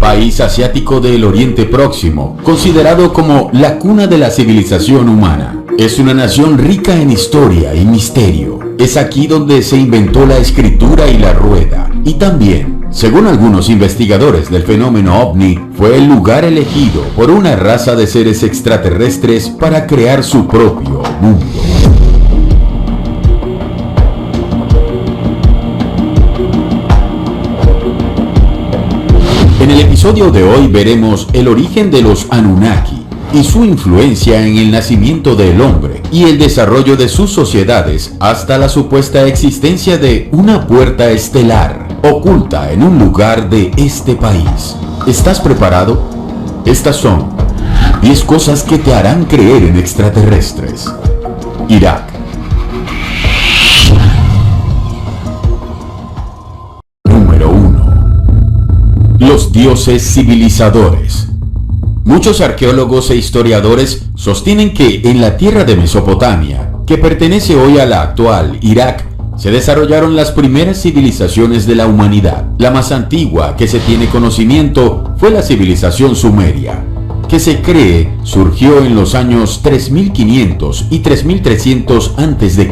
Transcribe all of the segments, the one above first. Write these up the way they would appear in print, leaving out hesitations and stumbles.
país asiático del Oriente Próximo, considerado como la cuna de la civilización humana. Es una nación rica en historia y misterio. Es aquí donde se inventó la escritura y la rueda. Y también, según algunos investigadores del fenómeno ovni, fue el lugar elegido por una raza de seres extraterrestres para crear su propio mundo. En el episodio de hoy veremos el origen de los Anunnaki y su influencia en el nacimiento del hombre y el desarrollo de sus sociedades hasta la supuesta existencia de una puerta estelar oculta en un lugar de este país. ¿Estás preparado? Estas son 10 cosas que te harán creer en extraterrestres. Irak. Número 1. Los dioses civilizadores. Muchos arqueólogos e historiadores sostienen que en la tierra de Mesopotamia, que pertenece hoy a la actual Irak, se desarrollaron las primeras civilizaciones de la humanidad. La más antigua que se tiene conocimiento fue la civilización sumeria, que se cree surgió en los años 3500 y 3300 a.C.,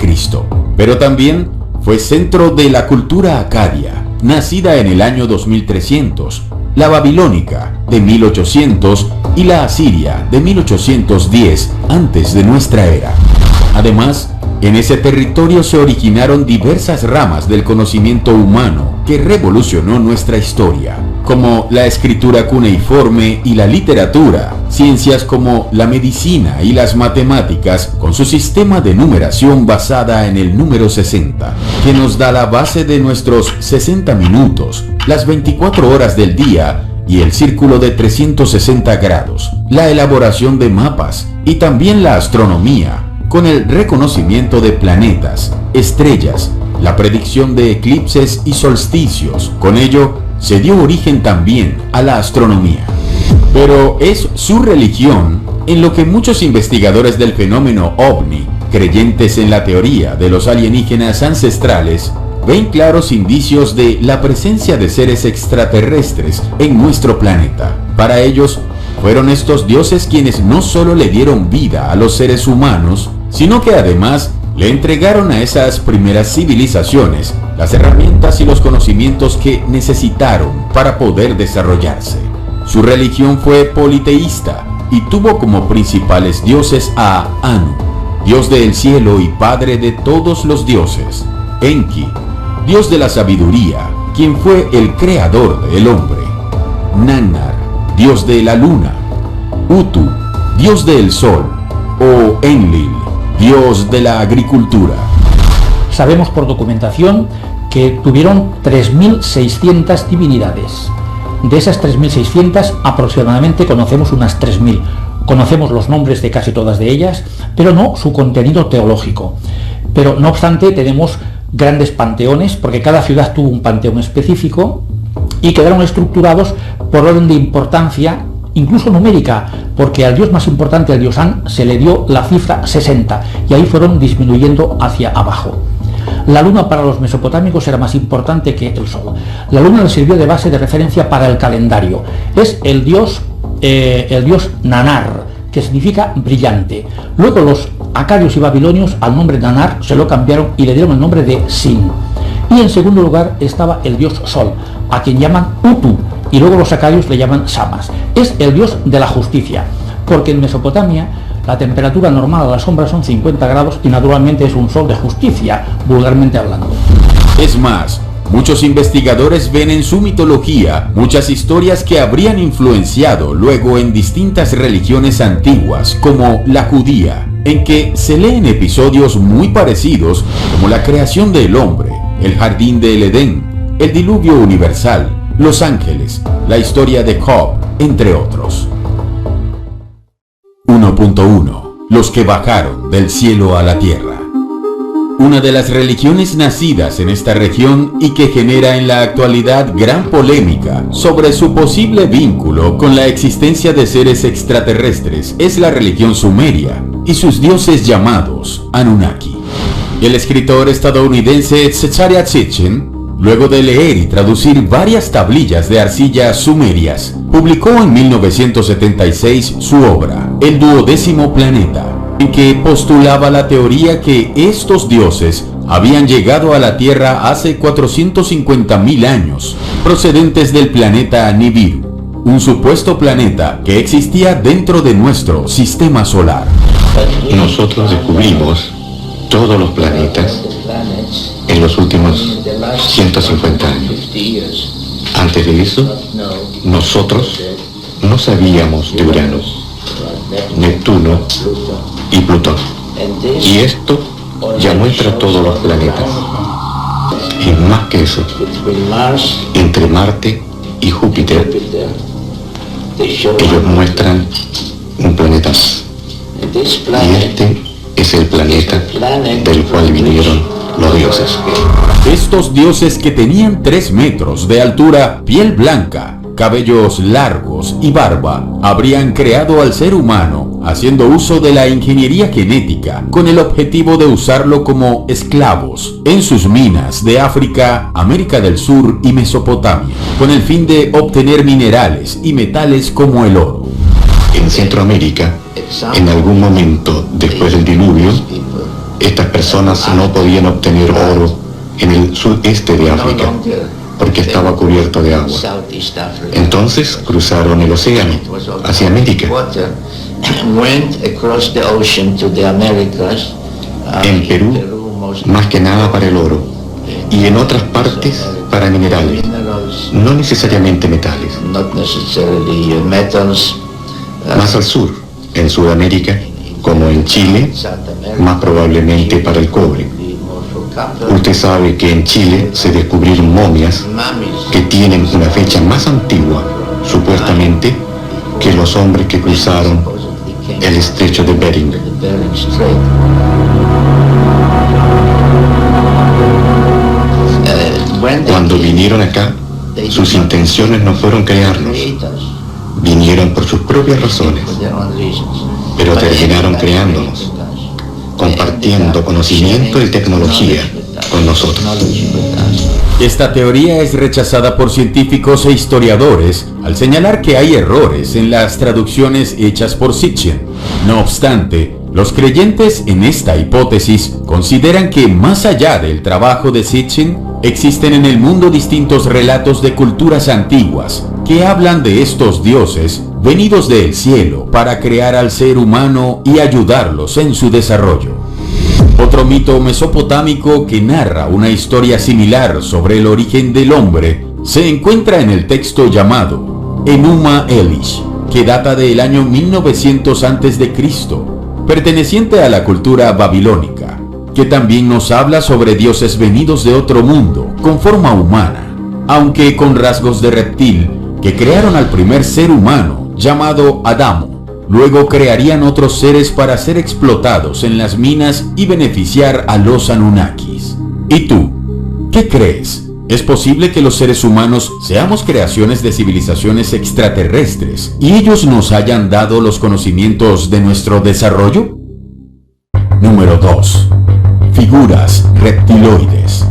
pero también fue centro de la cultura acadia, nacida en el año 2300, la babilónica de 1800 y la asiria de 1810 antes de nuestra era. Además, en ese territorio se originaron diversas ramas del conocimiento humano que revolucionó nuestra historia, como la escritura cuneiforme y la literatura, ciencias como la medicina y las matemáticas con su sistema de numeración basada en el número 60, que nos da la base de nuestros 60 minutos, las 24 horas del día y el círculo de 360 grados, la elaboración de mapas y también la astronomía, con el reconocimiento de planetas, estrellas, la predicción de eclipses y solsticios. Con ello, se dio origen también a la astronomía. Pero es su religión en lo que muchos investigadores del fenómeno ovni, creyentes en la teoría de los alienígenas ancestrales, ven claros indicios de la presencia de seres extraterrestres en nuestro planeta. Para ellos, fueron estos dioses quienes no solo le dieron vida a los seres humanos, sino que además le entregaron a esas primeras civilizaciones las herramientas y los conocimientos que necesitaron para poder desarrollarse. Su religión fue politeísta y tuvo como principales dioses a Anu, dios del cielo y padre de todos los dioses; Enki, dios de la sabiduría, quien fue el creador del hombre; Nannar, dios de la luna; Utu, dios del sol; o Enlil, dios de la agricultura. Sabemos por documentación que tuvieron 3.600 divinidades. De esas 3.600, aproximadamente conocemos unas 3.000. Conocemos los nombres de casi todas de ellas, pero no su contenido teológico. Pero no obstante, tenemos grandes panteones, porque cada ciudad tuvo un panteón específico y quedaron estructurados por orden de importancia, incluso numérica, porque al dios más importante, al dios An, se le dio la cifra 60 y ahí fueron disminuyendo hacia abajo. La luna para los mesopotámicos era más importante que el sol. La luna le sirvió de base de referencia para el calendario. Es el dios Nannar, que significa brillante. Luego los acadios y babilonios al nombre Nannar se lo cambiaron y le dieron el nombre de Sin. Y en segundo lugar estaba el dios Sol, a quien llaman Utu, y luego los acadios le llaman Samas. Es el dios de la justicia, porque en Mesopotamia la temperatura normal a la sombra son 50 grados y naturalmente es un sol de justicia, vulgarmente hablando. Es más, muchos investigadores ven en su mitología muchas historias que habrían influenciado luego en distintas religiones antiguas, como la judía, en que se leen episodios muy parecidos como la creación del hombre, el jardín del Edén, el diluvio universal, los ángeles, la historia de Job, entre otros. 1.1. Los que bajaron del cielo a la tierra. Una de las religiones nacidas en esta región y que genera en la actualidad gran polémica sobre su posible vínculo con la existencia de seres extraterrestres es la religión sumeria y sus dioses llamados Anunnaki. El escritor estadounidense Zecharia Sitchin luego de leer y traducir varias tablillas de arcilla sumerias, publicó en 1976 su obra, El Duodécimo Planeta, en que postulaba la teoría que estos dioses habían llegado a la Tierra hace 450.000 años, procedentes del planeta Nibiru, un supuesto planeta que existía dentro de nuestro sistema solar. Nosotros descubrimos todos los planetas en los últimos 150 años. Antes de eso, nosotros no sabíamos de Urano, Neptuno y Plutón. Y esto ya muestra todos los planetas. Y más que eso, entre Marte y Júpiter, ellos muestran un planeta más. Y este es el planeta del cual vinieron los dioses. Estos dioses que tenían 3 metros de altura, piel blanca, cabellos largos y barba, habrían creado al ser humano haciendo uso de la ingeniería genética con el objetivo de usarlo como esclavos en sus minas de África, América del Sur y Mesopotamia, con el fin de obtener minerales y metales como el oro. En Centroamérica, en algún momento después del diluvio, estas personas no podían obtener oro en el sudeste de África porque estaba cubierto de agua. Entonces cruzaron el océano hacia América. En Perú, más que nada para el oro, y en otras partes para minerales, no necesariamente metales. Más al sur, en Sudamérica, como en Chile, más probablemente para el cobre. Usted sabe que en Chile se descubrieron momias que tienen una fecha más antigua, supuestamente, que los hombres que cruzaron el estrecho de Bering. Cuando vinieron acá, sus intenciones no fueron crearnos. Vinieron por sus propias razones, pero terminaron creándonos, compartiendo conocimiento y tecnología con nosotros. Esta teoría es rechazada por científicos e historiadores al señalar que hay errores en las traducciones hechas por Sitchin. No obstante, los creyentes en esta hipótesis consideran que más allá del trabajo de Sitchin, existen en el mundo distintos relatos de culturas antiguas que hablan de estos dioses venidos del cielo para crear al ser humano y ayudarlos en su desarrollo. Otro mito mesopotámico que narra una historia similar sobre el origen del hombre se encuentra en el texto llamado Enuma Elish, que data del año 1900 a.C., perteneciente a la cultura babilónica, que también nos habla sobre dioses venidos de otro mundo con forma humana, aunque con rasgos de reptil, que crearon al primer ser humano llamado Adamo. Luego crearían otros seres para ser explotados en las minas y beneficiar a los Anunnakis. ¿Y tú? ¿Qué crees? ¿Es posible que los seres humanos seamos creaciones de civilizaciones extraterrestres y ellos nos hayan dado los conocimientos de nuestro desarrollo? Número 2. Figuras reptiloides.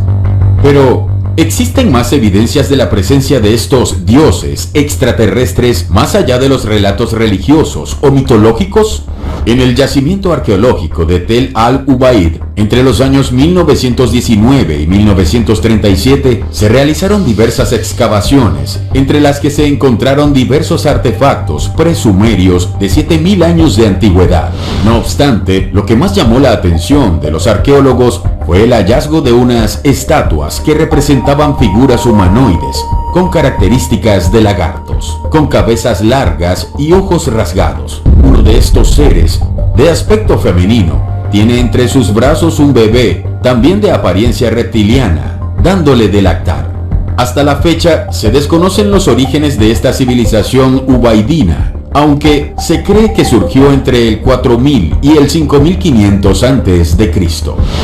Pero, ¿existen más evidencias de la presencia de estos dioses extraterrestres más allá de los relatos religiosos o mitológicos? En el yacimiento arqueológico de Tel al-Ubaid, entre los años 1919 y 1937, se realizaron diversas excavaciones, entre las que se encontraron diversos artefactos presumerios de 7000 años de antigüedad. No obstante, lo que más llamó la atención de los arqueólogos fue el hallazgo de unas estatuas que representaban figuras humanoides, con características de lagartos, con cabezas largas y ojos rasgados. Uno de estos seres, de aspecto femenino, tiene entre sus brazos un bebé, también de apariencia reptiliana, dándole de lactar. Hasta la fecha se desconocen los orígenes de esta civilización ubaidina, aunque se cree que surgió entre el 4000 y el 5500 a.C.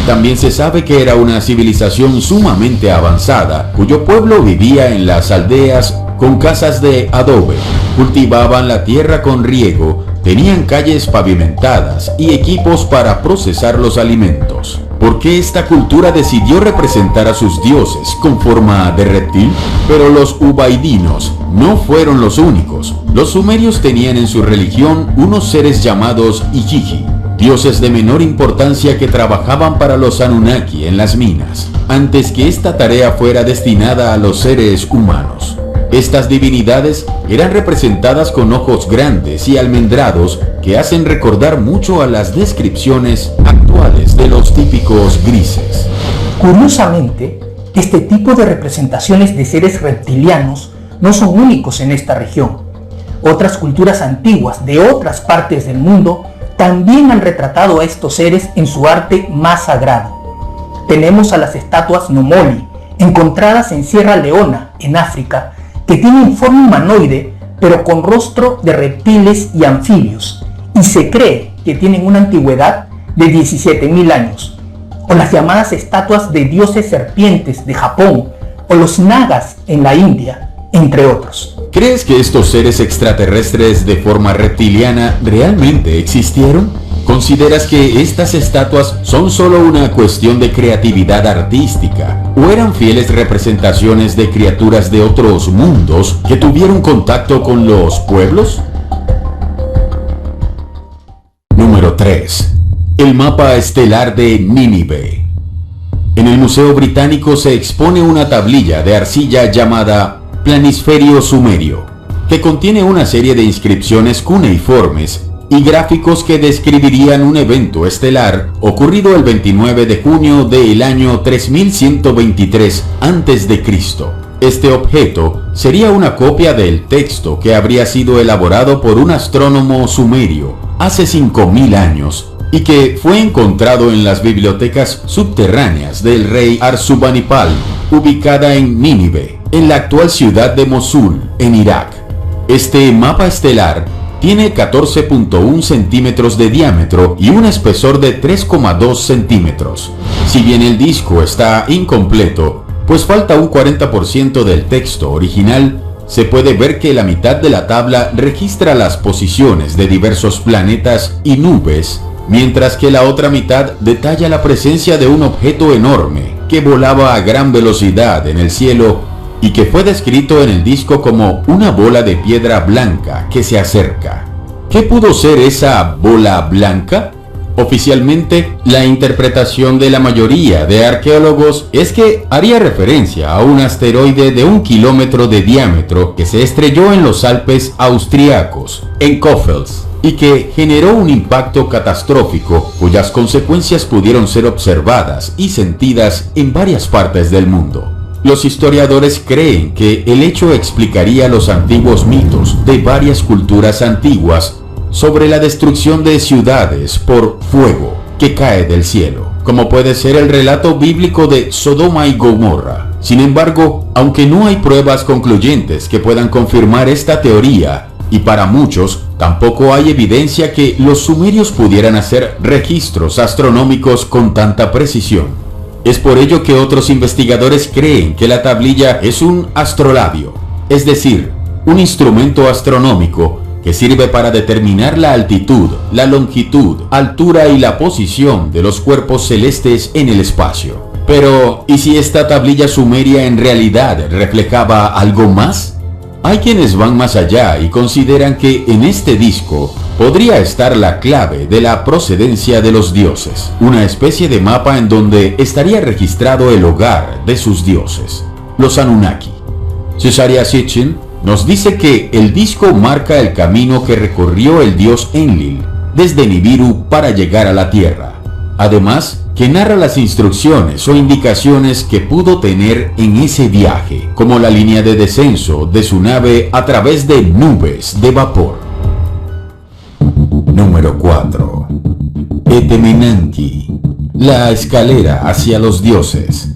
También se sabe que era una civilización sumamente avanzada, cuyo pueblo vivía en las aldeas con casas de adobe, cultivaban la tierra con riego, tenían calles pavimentadas y equipos para procesar los alimentos. por qué esta cultura decidió representar a sus dioses con forma de reptil. Pero los ubaidinos no fueron los únicos. Los sumerios tenían en su religión unos seres llamados Igigi, dioses de menor importancia que trabajaban para los Anunnaki en las minas, antes que esta tarea fuera destinada a los seres humanos. Estas divinidades eran representadas con ojos grandes y almendrados que hacen recordar mucho a las descripciones actuales de los típicos grises. Curiosamente, este tipo de representaciones de seres reptilianos no son únicos en esta región. Otras culturas antiguas de otras partes del mundo también han retratado a estos seres en su arte más sagrado. Tenemos a las estatuas Nomoli, encontradas en Sierra Leona, en África, que tienen forma humanoide, pero con rostro de reptiles y anfibios, y se cree que tienen una antigüedad de 17.000 años. O las llamadas estatuas de dioses serpientes de Japón, o los nagas en la India, entre otros. ¿Crees que estos seres extraterrestres de forma reptiliana realmente existieron? ¿Consideras que estas estatuas son solo una cuestión de creatividad artística o eran fieles representaciones de criaturas de otros mundos que tuvieron contacto con los pueblos? Número 3. El mapa estelar de Nínive. En el Museo Británico se expone una tablilla de arcilla llamada Planisferio Sumerio, que contiene una serie de inscripciones cuneiformes y gráficos que describirían un evento estelar ocurrido el 29 de junio del año 3123 a.C. Este objeto sería una copia del texto que habría sido elaborado por un astrónomo sumerio hace 5000 años y que fue encontrado en las bibliotecas subterráneas del rey Arsubanipal, ubicada en Nínive, en la actual ciudad de Mosul, en Irak. Este mapa estelar tiene 14.1 centímetros de diámetro y un espesor de 3,2 centímetros. Si bien el disco está incompleto, pues falta un 40% del texto original, se puede ver que la mitad de la tabla registra las posiciones de diversos planetas y nubes, mientras que la otra mitad detalla la presencia de un objeto enorme que volaba a gran velocidad en el cielo y que fue descrito en el disco como una bola de piedra blanca que se acerca. ¿Qué pudo ser esa bola blanca? Oficialmente, la interpretación de la mayoría de arqueólogos es que haría referencia a un asteroide de 1 kilómetro de diámetro que se estrelló en los Alpes austriacos, en Coffels, y que generó un impacto catastrófico cuyas consecuencias pudieron ser observadas y sentidas en varias partes del mundo. Los historiadores creen que el hecho explicaría los antiguos mitos de varias culturas antiguas sobre la destrucción de ciudades por fuego que cae del cielo, como puede ser el relato bíblico de Sodoma y Gomorra. Sin embargo, aunque no hay pruebas concluyentes que puedan confirmar esta teoría, y para muchos tampoco hay evidencia que los sumerios pudieran hacer registros astronómicos con tanta precisión. Es por ello que otros investigadores creen que la tablilla es un astrolabio, es decir, un instrumento astronómico que sirve para determinar la altitud, la longitud, altura y la posición de los cuerpos celestes en el espacio. Pero, ¿y si esta tablilla sumeria en realidad reflejaba algo más? Hay quienes van más allá y consideran que en este disco podría estar la clave de la procedencia de los dioses, una especie de mapa en donde estaría registrado el hogar de sus dioses, los Anunnaki. Cesaria Sitchin nos dice que el disco marca el camino que recorrió el dios Enlil desde Nibiru para llegar a la Tierra. Además, que narra las instrucciones o indicaciones que pudo tener en ese viaje, como la línea de descenso de su nave a través de nubes de vapor. Número 4. Etemenanki, la escalera hacia los dioses.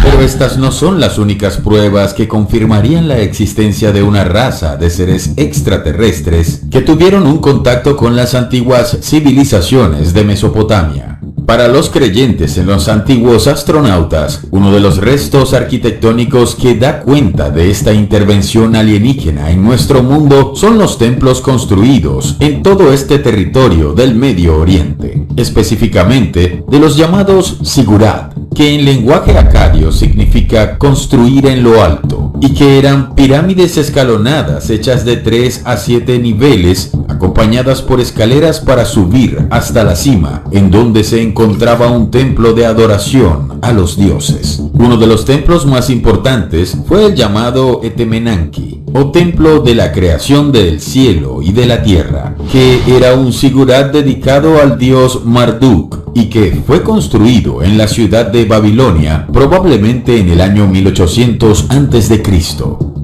Pero estas no son las únicas pruebas que confirmarían la existencia de una raza de seres extraterrestres que tuvieron un contacto con las antiguas civilizaciones de Mesopotamia. Para los creyentes en los antiguos astronautas, uno de los restos arquitectónicos que da cuenta de esta intervención alienígena en nuestro mundo son los templos construidos en todo este territorio del Medio Oriente, específicamente de los llamados Zigurat, que en lenguaje acadio significa construir en lo alto, y que eran pirámides escalonadas hechas de 3 a 7 niveles, acompañadas por escaleras para subir hasta la cima, en donde se encontraba un templo de adoración a los dioses. Uno de los templos más importantes fue el llamado Etemenanki, o templo de la creación del cielo y de la tierra, que era un zigurat dedicado al dios Marduk y que fue construido en la ciudad de Babilonia, probablemente en el año 1800 a.C.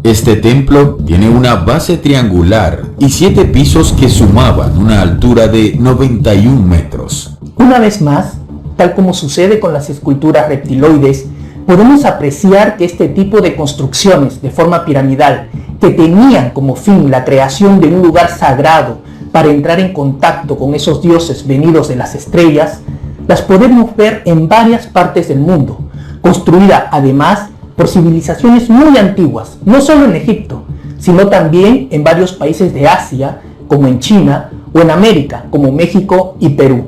Este templo tiene una base triangular y 7 pisos que sumaban una altura de 91 metros. Una vez más, tal como sucede con las esculturas reptiloides, podemos apreciar que este tipo de construcciones de forma piramidal, que tenían como fin la creación de un lugar sagrado para entrar en contacto con esos dioses venidos de las estrellas, las podemos ver en varias partes del mundo, construida además por civilizaciones muy antiguas, no solo en Egipto, sino también en varios países de Asia, como en China, o en América, como México y Perú.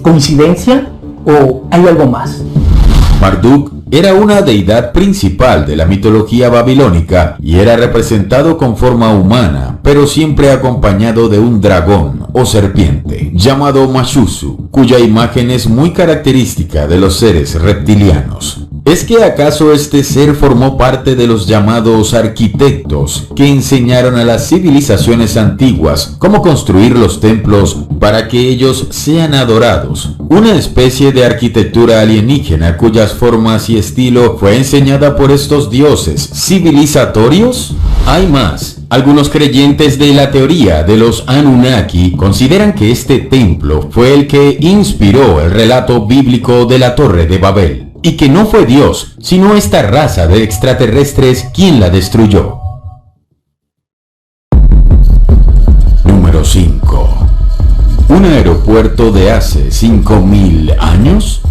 ¿Coincidencia o hay algo más? Marduk era una deidad principal de la mitología babilónica y era representado con forma humana, pero siempre acompañado de un dragón o serpiente, llamado Mashusu, cuya imagen es muy característica de los seres reptilianos. ¿Es que acaso este ser formó parte de los llamados arquitectos que enseñaron a las civilizaciones antiguas cómo construir los templos para que ellos sean adorados? Una especie de arquitectura alienígena cuyas formas y estilo fue enseñada por estos dioses civilizatorios. Hay más. Algunos creyentes de la teoría de los Anunnaki consideran que este templo fue el que inspiró el relato bíblico de la Torre de Babel, y que no fue Dios, sino esta raza de extraterrestres quien la destruyó. Número 5. ¿Un aeropuerto de hace 5000 años?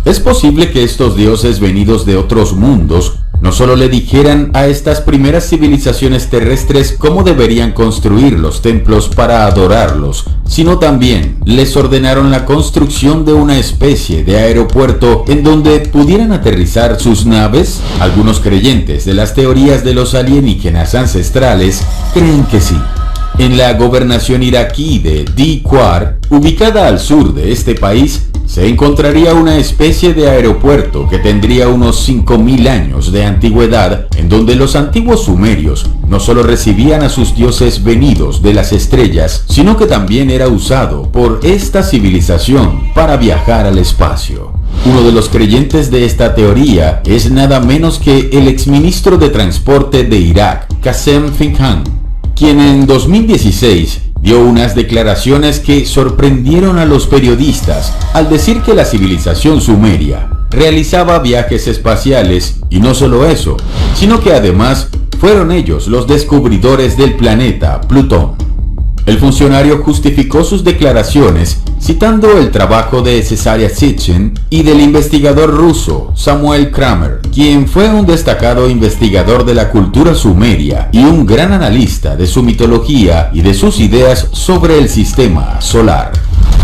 Es posible que estos dioses venidos de otros mundos no solo le dijeran a estas primeras civilizaciones terrestres cómo deberían construir los templos para adorarlos, sino también les ordenaron la construcción de una especie de aeropuerto en donde pudieran aterrizar sus naves. Algunos creyentes de las teorías de los alienígenas ancestrales creen que sí. En la gobernación iraquí de Di-Quar, ubicada al sur de este país, se encontraría una especie de aeropuerto que tendría unos 5000 años de antigüedad, en donde los antiguos sumerios no solo recibían a sus dioses venidos de las estrellas, sino que también era usado por esta civilización para viajar al espacio. Uno de los creyentes de esta teoría es nada menos que el exministro de Transporte de Irak, Qasem Finhan, quien en 2016 dio unas declaraciones que sorprendieron a los periodistas al decir que la civilización sumeria realizaba viajes espaciales, y no solo eso, sino que además fueron ellos los descubridores del planeta Plutón. El funcionario justificó sus declaraciones citando el trabajo de Cesaria Sitchin y del investigador ruso Samuel Kramer, quien fue un destacado investigador de la cultura sumeria y un gran analista de su mitología y de sus ideas sobre el sistema solar.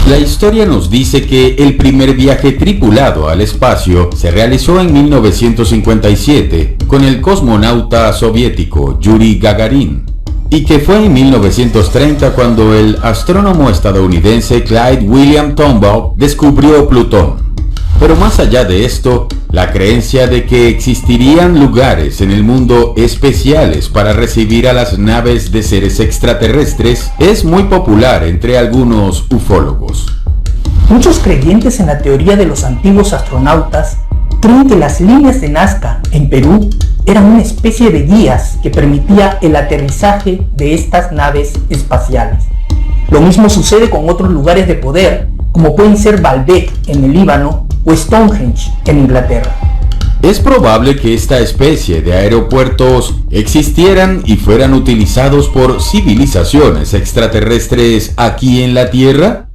La historia nos dice que el primer viaje tripulado al espacio se realizó en 1957 con el cosmonauta soviético Yuri Gagarin, y que fue en 1930 cuando el astrónomo estadounidense Clyde William Tombaugh descubrió Plutón. Pero más allá de esto, la creencia de que existirían lugares en el mundo especiales para recibir a las naves de seres extraterrestres es muy popular entre algunos ufólogos. Muchos creyentes en la teoría de los antiguos astronautas creen que las líneas de Nazca en Perú eran una especie de guías que permitía el aterrizaje de estas naves espaciales. Lo mismo sucede con otros lugares de poder, como pueden ser Baalbek en el Líbano o Stonehenge en Inglaterra. Es probable que esta especie de aeropuertos existieran y fueran utilizados por civilizaciones extraterrestres aquí en la Tierra.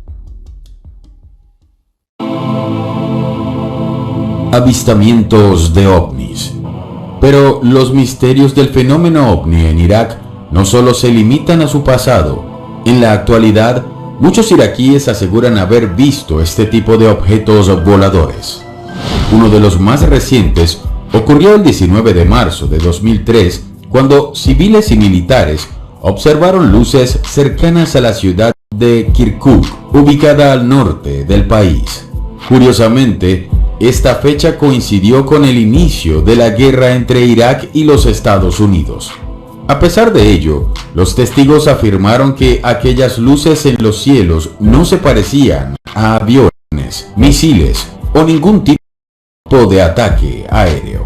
avistamientos de ovnis. Pero los misterios del fenómeno ovni en Irak no solo se limitan a su pasado. En la actualidad, muchos iraquíes aseguran haber visto este tipo de objetos voladores. Uno de los más recientes ocurrió el 19 de marzo de 2003, cuando civiles y militares observaron luces cercanas a la ciudad de Kirkuk, ubicada al norte del país. Curiosamente, esta fecha coincidió con el inicio de la guerra entre Irak y los Estados Unidos. A pesar de ello, los testigos afirmaron que aquellas luces en los cielos no se parecían a aviones, misiles o ningún tipo de ataque aéreo.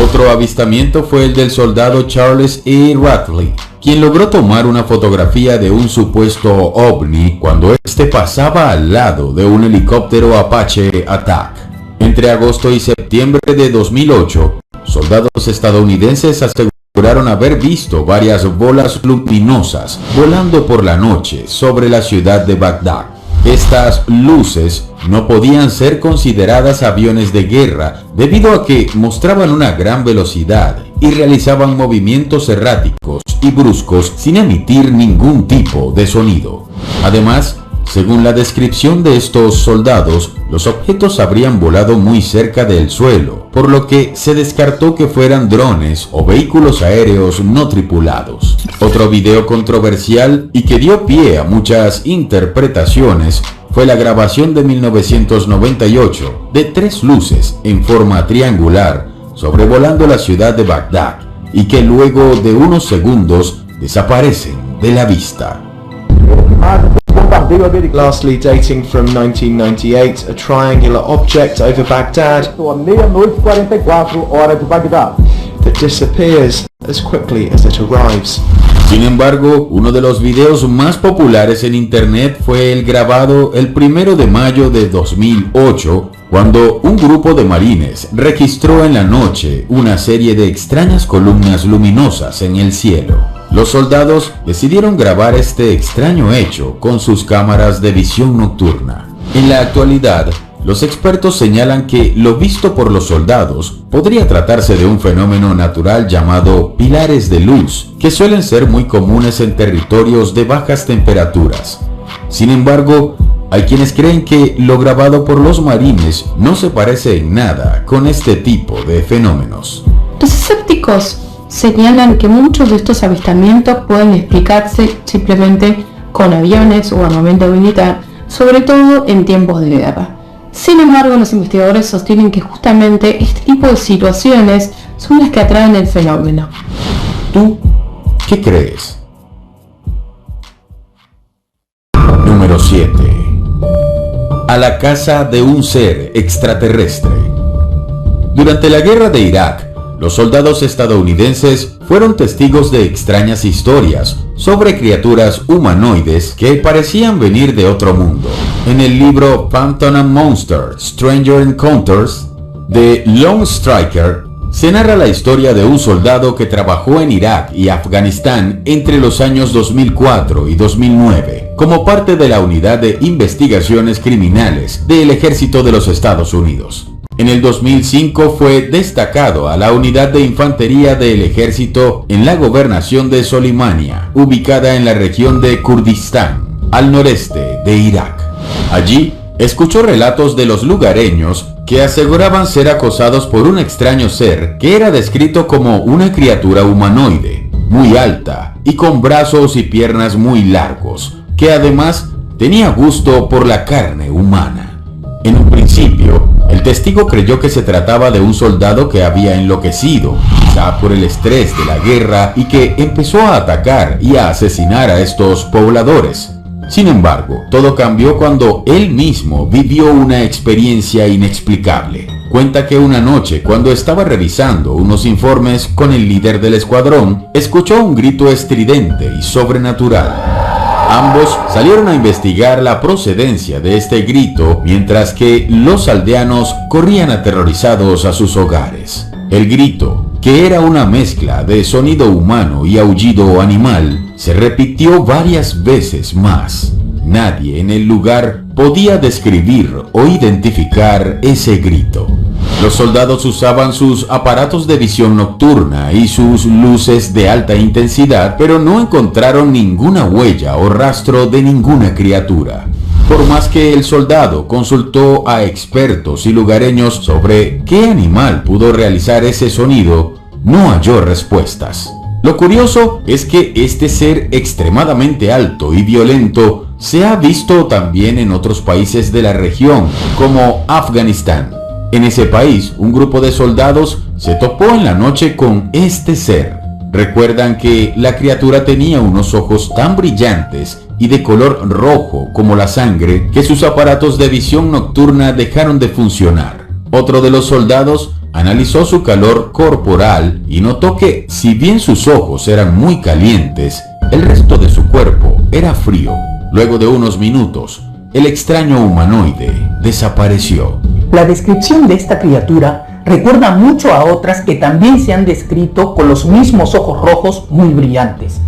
Otro avistamiento fue el del soldado Charles E. Radley, quien logró tomar una fotografía de un supuesto ovni cuando este pasaba al lado de un helicóptero Apache Attack. Entre agosto y septiembre de 2008, soldados estadounidenses aseguraron haber visto varias bolas luminosas volando por la noche sobre la ciudad de Bagdad. Estas luces no podían ser consideradas aviones de guerra debido a que mostraban una gran velocidad y realizaban movimientos erráticos y bruscos sin emitir ningún tipo de sonido. Además, según la descripción de estos soldados, los objetos habrían volado muy cerca del suelo, por lo que se descartó que fueran drones o vehículos aéreos no tripulados. Otro video controversial y que dio pie a muchas interpretaciones fue la grabación de 1998 de 3 luces en forma triangular sobrevolando la ciudad de Bagdad y que luego de unos segundos desaparecen de la vista. Lastly, dating from 1998, a triangular object over Baghdad that disappears as quickly as it arrives. Sin embargo, uno de los videos más populares en internet fue el grabado el 1 de mayo de 2008, cuando un grupo de marines registró en la noche una serie de extrañas columnas luminosas en el cielo. Los soldados decidieron grabar este extraño hecho con sus cámaras de visión nocturna. En la actualidad, los expertos señalan que lo visto por los soldados podría tratarse de un fenómeno natural llamado pilares de luz, que suelen ser muy comunes en territorios de bajas temperaturas. Sin embargo, hay quienes creen que lo grabado por los marines no se parece en nada con este tipo de fenómenos. Los escépticos señalan que muchos de estos avistamientos pueden explicarse simplemente con aviones o armamento militar, sobre todo en tiempos de guerra. Sin embargo, los investigadores sostienen que justamente este tipo de situaciones son las que atraen el fenómeno. ¿Tú qué crees? Número 7. A la casa de un ser extraterrestre. Durante la guerra de Irak, los soldados estadounidenses fueron testigos de extrañas historias sobre criaturas humanoides que parecían venir de otro mundo. En el libro Phantom and Monster, Stranger Encounters, de Lone Striker, se narra la historia de un soldado que trabajó en Irak y Afganistán entre los años 2004 y 2009, como parte de la Unidad de Investigaciones Criminales del Ejército de los Estados Unidos. En el 2005 fue destacado a la unidad de infantería del ejército en la gobernación de Soleimania, ubicada en la región de Kurdistán, al noreste de Irak. Allí, escuchó relatos de los lugareños que aseguraban ser acosados por un extraño ser que era descrito como una criatura humanoide, muy alta y con brazos y piernas muy largos, que además tenía gusto por la carne humana. En un principio, el testigo creyó que se trataba de un soldado que había enloquecido, quizá por el estrés de la guerra, y que empezó a atacar y a asesinar a estos pobladores. Sin embargo, todo cambió cuando él mismo vivió una experiencia inexplicable. Cuenta que una noche, cuando estaba revisando unos informes con el líder del escuadrón, escuchó un grito estridente y sobrenatural. Ambos salieron a investigar la procedencia de este grito, mientras que los aldeanos corrían aterrorizados a sus hogares. El grito, que era una mezcla de sonido humano y aullido animal, se repitió varias veces más. Nadie en el lugar podía describir o identificar ese grito. Los soldados usaban sus aparatos de visión nocturna y sus luces de alta intensidad, pero no encontraron ninguna huella o rastro de ninguna criatura. Por más que el soldado consultó a expertos y lugareños sobre qué animal pudo realizar ese sonido, no halló respuestas. Lo curioso es que este ser extremadamente alto y violento se ha visto también en otros países de la región, como Afganistán. En ese país, un grupo de soldados se topó en la noche con este ser. Recuerdan que la criatura tenía unos ojos tan brillantes y de color rojo como la sangre que sus aparatos de visión nocturna dejaron de funcionar. Otro de los soldados analizó su calor corporal y notó que, si bien sus ojos eran muy calientes, el resto de su cuerpo era frío. Luego de unos minutos, el extraño humanoide desapareció. La descripción de esta criatura recuerda mucho a otras que también se han descrito con los mismos ojos rojos muy brillantes.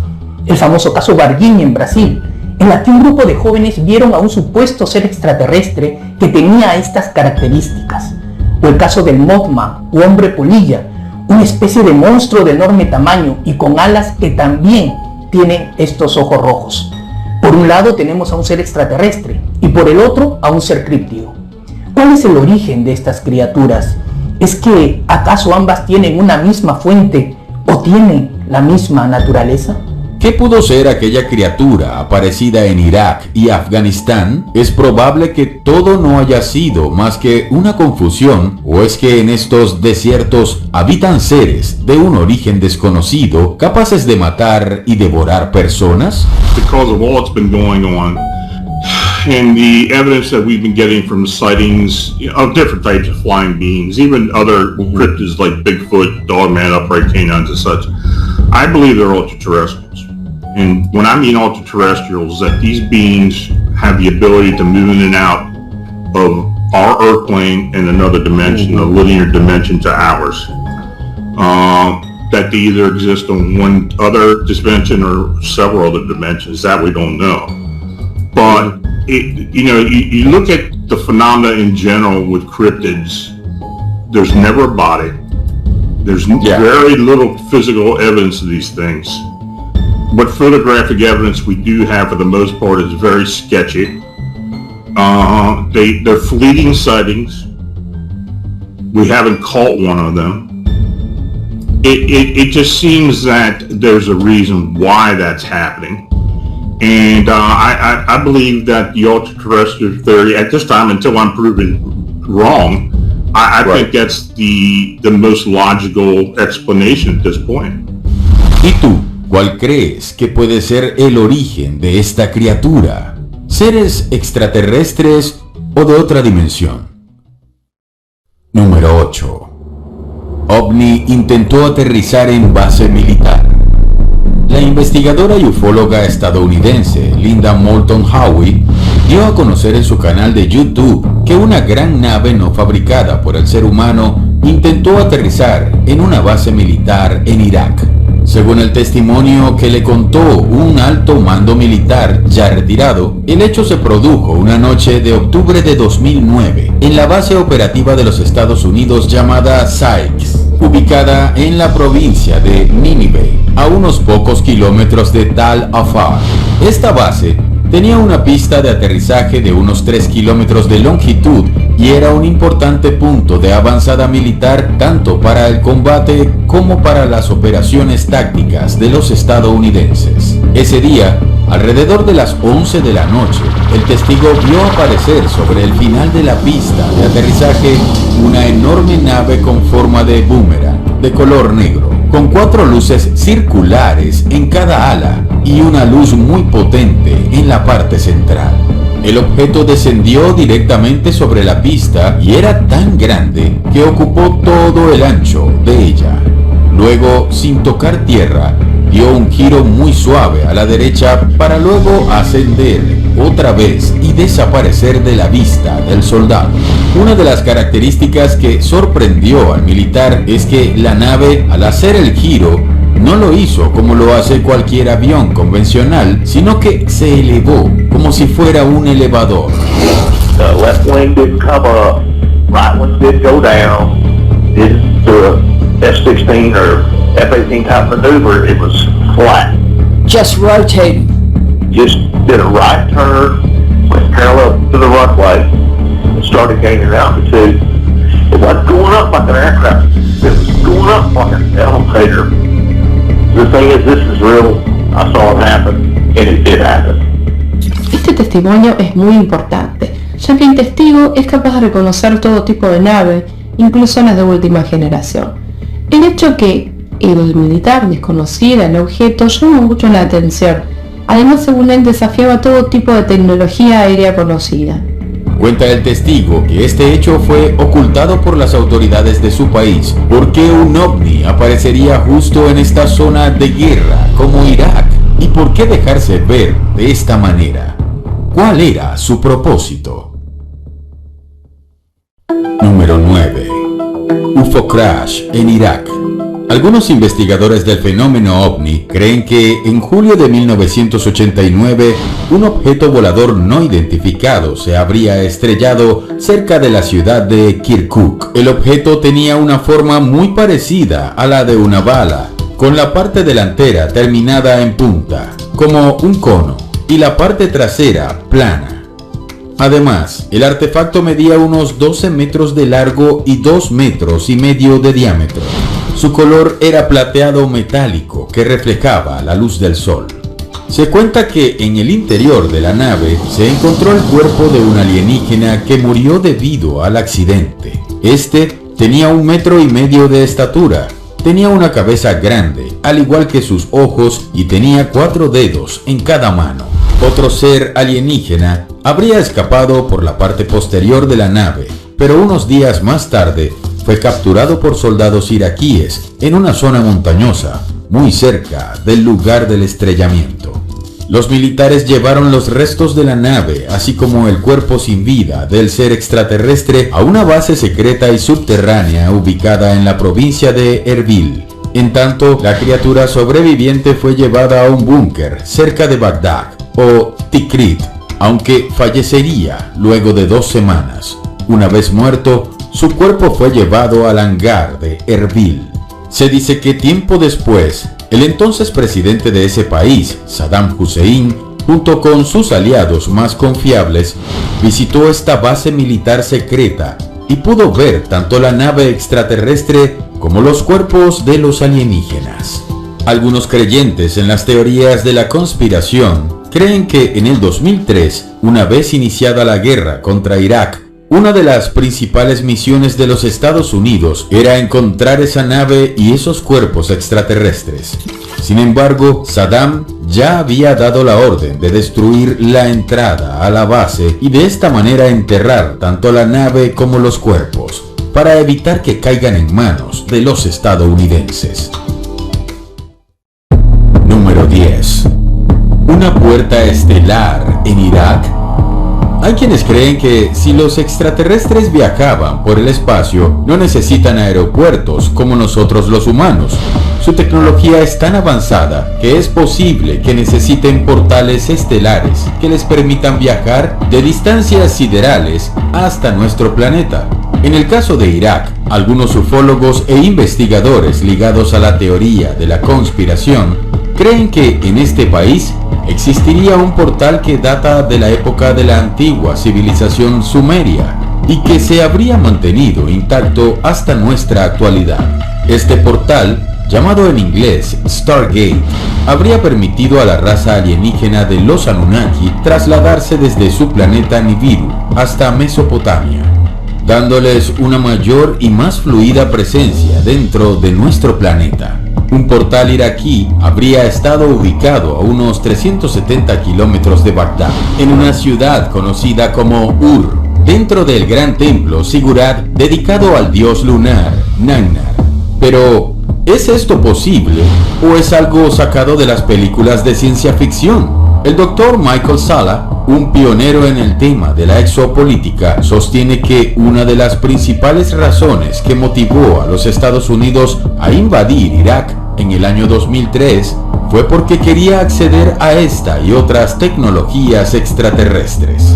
El famoso caso Varginha en Brasil, en la que un grupo de jóvenes vieron a un supuesto ser extraterrestre que tenía estas características. O el caso del Mothman o hombre polilla, una especie de monstruo de enorme tamaño y con alas que también tienen estos ojos rojos. Por un lado tenemos a un ser extraterrestre y por el otro a un ser críptido. ¿Cuál es el origen de estas criaturas? ¿Es que acaso ambas tienen una misma fuente o tienen la misma naturaleza? ¿Qué pudo ser aquella criatura aparecida en Irak y Afganistán? Es probable que todo no haya sido más que una confusión, o es que en estos desiertos habitan seres de un origen desconocido capaces de matar y devorar personas. Because of all that's been going on and the evidence that we've been getting from sightings of different types of flying beings, even other cryptids like Bigfoot, Dogman, upright canines and such, I believe they're ultra-terrestrials. And when I mean ultra-terrestrials, that these beings have the ability to move in and out of our Earth plane in another dimension, a linear dimension to ours. That they either exist on one other dimension or several other dimensions, that we don't know. But, you look at the phenomena in general with cryptids, there's never a body. There's very little physical evidence of these things. What photographic evidence we do have for the most part is very sketchy. They're fleeting sightings. We haven't caught one of them. It just seems that there's a reason why that's happening. And I believe that the ultra-terrestrial theory, at this time, until I'm proven wrong, I think that's the most logical explanation at this point. ¿Y tú? ¿Cuál crees que puede ser el origen de esta criatura? ¿Seres extraterrestres o de otra dimensión? Número 8. OVNI intentó aterrizar en base militar. La investigadora y ufóloga estadounidense Linda Moulton Howe dio a conocer en su canal de YouTube que una gran nave no fabricada por el ser humano intentó aterrizar en una base militar en Irak. Según el testimonio que le contó un alto mando militar ya retirado, el hecho se produjo una noche de octubre de 2009 en la base operativa de los Estados Unidos llamada Sykes, ubicada en la provincia de Nínive, a unos pocos kilómetros de Tal Afar. Esta base tenía una pista de aterrizaje de unos 3 kilómetros de longitud y era un importante punto de avanzada militar tanto para el combate como para las operaciones tácticas de los estadounidenses. Ese día, alrededor de las 11 de la noche, el testigo vio aparecer sobre el final de la pista de aterrizaje una enorme nave con forma de boomerang, de color negro, con 4 luces circulares en cada ala y una luz muy potente en la parte central. El objeto descendió directamente sobre la pista y era tan grande que ocupó todo el ancho de ella. Luego, sin tocar tierra, dio un giro muy suave a la derecha para luego ascender otra vez y desaparecer de la vista del soldado. Una de las características que sorprendió al militar es que la nave, al hacer el giro, no lo hizo como lo hace cualquier avión convencional, sino que se elevó como si fuera un elevador. The left wing didn't come up, right wing did go down. did do a F-16 or F-18 type maneuver, it was flat. Just rotating. Just did a right turn, went parallel to the runway, and started gaining altitude. It wasn't going up like an aircraft. It was going up like an elevator. The thing is, this is real. I saw it happen, and it did happen. Este testimonio es muy importante, ya que el testigo es capaz de reconocer todo tipo de nave, incluso las de última generación. El hecho que el militar desconociera el objeto llamó mucho la atención. Además, según él, desafiaba todo tipo de tecnología aérea conocida. Cuenta el testigo que este hecho fue ocultado por las autoridades de su país. ¿Por qué un ovni aparecería justo en esta zona de guerra como Irak? ¿Y por qué dejarse ver de esta manera? ¿Cuál era su propósito? Número 9. UFO Crash en Irak. Algunos investigadores del fenómeno OVNI creen que en julio de 1989 un objeto volador no identificado se habría estrellado cerca de la ciudad de Kirkuk. El objeto tenía una forma muy parecida a la de una bala, con la parte delantera terminada en punta, como un cono, y la parte trasera plana. Además, el artefacto medía unos 12 metros de largo y 2,5 metros de diámetro. Su color era plateado metálico que reflejaba la luz del sol. Se cuenta que en el interior de la nave se encontró el cuerpo de un alienígena que murió debido al accidente. Este tenía 1,5 metros de estatura, tenía una cabeza grande, al igual que sus ojos, y tenía 4 dedos en cada mano. Otro ser alienígena habría escapado por la parte posterior de la nave, pero unos días más tarde fue capturado por soldados iraquíes en una zona montañosa, muy cerca del lugar del estrellamiento. Los militares llevaron los restos de la nave, así como el cuerpo sin vida del ser extraterrestre, a una base secreta y subterránea ubicada en la provincia de Erbil. En tanto, la criatura sobreviviente fue llevada a un búnker cerca de Bagdad, o Tikrit, aunque fallecería luego de 2 semanas. Una vez muerto, su cuerpo fue llevado al hangar de Erbil. Se dice que tiempo después, el entonces presidente de ese país, Saddam Hussein, junto con sus aliados más confiables, visitó esta base militar secreta y pudo ver tanto la nave extraterrestre como los cuerpos de los alienígenas. Algunos creyentes en las teorías de la conspiración creen que en el 2003, una vez iniciada la guerra contra Irak, una de las principales misiones de los Estados Unidos era encontrar esa nave y esos cuerpos extraterrestres. Sin embargo, Saddam ya había dado la orden de destruir la entrada a la base y de esta manera enterrar tanto la nave como los cuerpos, para evitar que caigan en manos de los estadounidenses. Número 10. Una puerta estelar en Irak. Hay quienes creen que si los extraterrestres viajaban por el espacio, no necesitan aeropuertos como nosotros los humanos. Su tecnología es tan avanzada que es posible que necesiten portales estelares que les permitan viajar de distancias siderales hasta nuestro planeta. En el caso de Irak, algunos ufólogos e investigadores ligados a la teoría de la conspiración creen que en este país existiría un portal que data de la época de la antigua civilización sumeria y que se habría mantenido intacto hasta nuestra actualidad. Este portal, llamado en inglés Stargate, habría permitido a la raza alienígena de los Anunnaki trasladarse desde su planeta Nibiru hasta Mesopotamia, dándoles una mayor y más fluida presencia dentro de nuestro planeta. Un portal iraquí habría estado ubicado a unos 370 kilómetros de Bagdad, en una ciudad conocida como Ur, dentro del gran templo Sigurat dedicado al dios lunar Nannar. Pero, ¿es esto posible o es algo sacado de las películas de ciencia ficción? El doctor Michael Salla, un pionero en el tema de la exopolítica, sostiene que una de las principales razones que motivó a los Estados Unidos a invadir Irak en el año 2003 fue porque quería acceder a esta y otras tecnologías extraterrestres.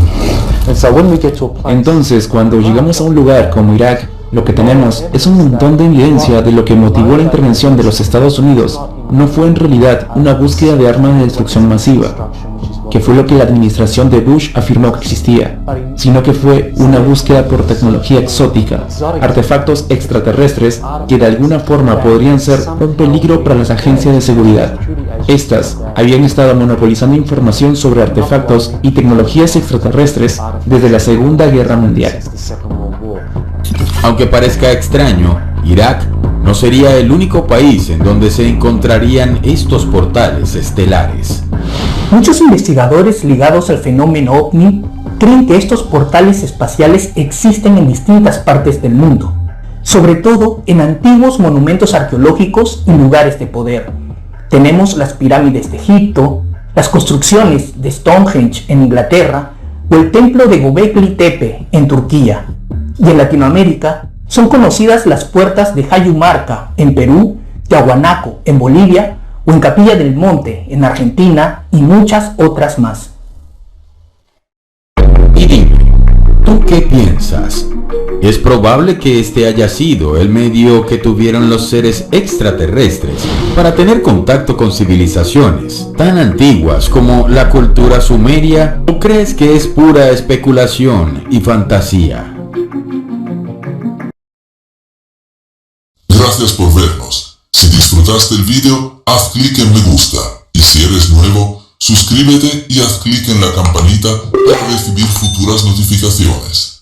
Entonces, cuando llegamos a un lugar como Irak, Lo que tenemos es un montón de evidencia de lo que motivó la intervención de los Estados Unidos no fue en realidad una búsqueda de armas de destrucción masiva, que fue lo que la administración de Bush afirmó que existía, sino que fue una búsqueda por tecnología exótica, artefactos extraterrestres que de alguna forma podrían ser un peligro para las agencias de seguridad. Estas habían estado monopolizando información sobre artefactos y tecnologías extraterrestres desde la Segunda Guerra Mundial. Aunque parezca extraño, Irak no sería el único país en donde se encontrarían estos portales estelares. Muchos investigadores ligados al fenómeno OVNI creen que estos portales espaciales existen en distintas partes del mundo, sobre todo en antiguos monumentos arqueológicos y lugares de poder. Tenemos las pirámides de Egipto, las construcciones de Stonehenge en Inglaterra o el templo de Göbekli Tepe en Turquía. Y en Latinoamérica son conocidas las puertas de Hayumarca en Perú, Tiahuanaco en Bolivia o en Capilla del Monte en Argentina y muchas otras más. Y dime, ¿tú qué piensas? ¿Es probable que este haya sido el medio que tuvieron los seres extraterrestres para tener contacto con civilizaciones tan antiguas como la cultura sumeria? ¿O crees que es pura especulación y fantasía? Gracias por vernos. Si disfrutaste el video, haz clic en me gusta. Y si eres nuevo, suscríbete y haz clic en la campanita para recibir futuras notificaciones.